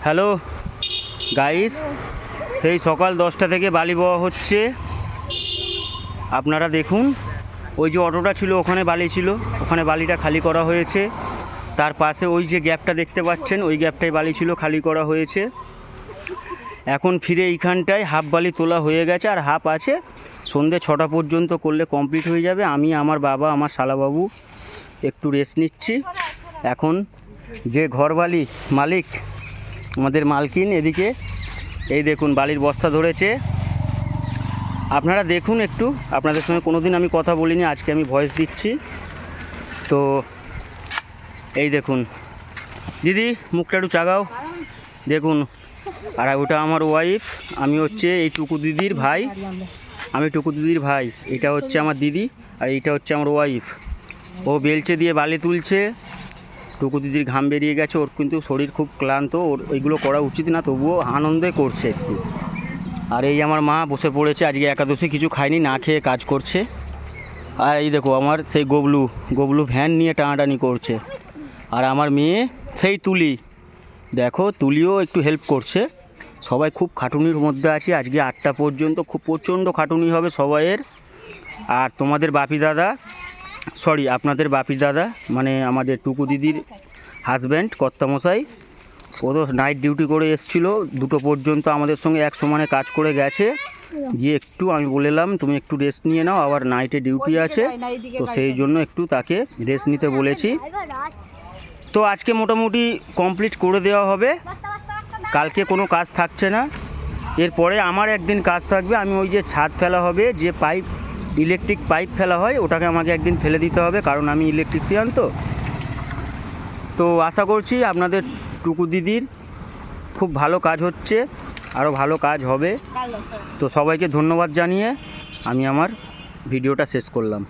Hello guys, সেই সকাল 10টা থেকে বালি বওয়া হচ্ছে। আপনারা দেখুন, ওই যে অটোটা ছিল ওখানে বালি ছিল, ওখানে বালিটা খালি করা হয়েছে। তার পাশে ওই যে গ্যাপটা দেখতে পাচ্ছেন, ওই গ্যাপটায় বালি ছিল, খালি করা হয়েছে। এখন ফিরে এইখানটায় হাফ বালি তোলা হয়ে গেছে, আর হাফ আছে। সন্ধ্যে 6টা পর্যন্ত করলে কমপ্লিট হয়ে যাবে। আমি, আমার বাবা, আমার শালাবাবু একটু রেস্ট নিচ্ছি। এখন যে ঘরবালি মালিক, আমাদের মালকিন, এদিকে এই দেখুন বালির বস্তা ধরেছে। আপনারা দেখুন একটু, আপনাদের সঙ্গে কোনো দিন আমি কথা বলিনি, আজকে আমি ভয়েস দিচ্ছি। তো এই দেখুন, দিদি মুখটা একটু চাগাও, দেখুন। আর ওটা আমার ওয়াইফ, আমি হচ্ছে এই টুকু দিদির ভাই, আমি টুকু দিদির ভাই। এটা হচ্ছে আমার দিদি, আর এইটা হচ্ছে আমার ওয়াইফ। ও বেলচে দিয়ে বালি তুলছে। টুকু দিদির ঘাম বেরিয়ে গেছে, ওর কিন্তু শরীর খুব ক্লান্ত, ওর ওইগুলো করা উচিত না, তবুও আনন্দে করছে একটু। আর এই আমার মা বসে পড়েছে, আজকে একাদশী, কিছু খায়নি, না খেয়ে কাজ করছে। আর এই দেখো আমার সেই গবলু ভ্যান নিয়ে টানাটানি করছে। আর আমার মেয়ে সেই তুলি, দেখো তুলিও একটু হেল্প করছে। সবাই খুব খাটুনির মধ্যে আছে, আজকে 8টা পর্যন্ত খুব প্রচণ্ড খাটুনি হবে সবাইয়ের। আর তোমাদের বাপি দাদা, আপনাদের বাপি দাদা মানে আমাদের টুকু দিদির হাজব্যান্ড কর্তামশাই, ও তো নাইট ডিউটি করে এসেছিলো, 2টো পর্যন্ত আমাদের সঙ্গে এক সমানে কাজ করে গেছে। গিয়ে একটু আমি বললাম তুমি একটু রেস্ট নিয়ে নাও, আবার নাইটে ডিউটি আছে, তো সেই জন্য একটু তাকে রেস্ট নিতে বলেছি। তো আজকে মোটামুটি কমপ্লিট করে দেওয়া হবে, কালকে কোনো কাজ থাকছে না। এরপরে আমার একদিন কাজ থাকবে, আমি ওই যে ছাদ ফেলা হবে, যে পাইপ, ইলেকট্রিক পাইপ ফেলা হয়, ওটাকে আমাকে একদিন ফেলে দিতে হবে, কারণ আমি ইলেকট্রিশিয়ান। তো আশা করছি আপনাদের টুকু দিদির খুব ভালো কাজ হচ্ছে, আরও ভালো কাজ হবে। তো সবাইকে ধন্যবাদ জানিয়ে আমি আমার ভিডিওটা শেষ করলাম।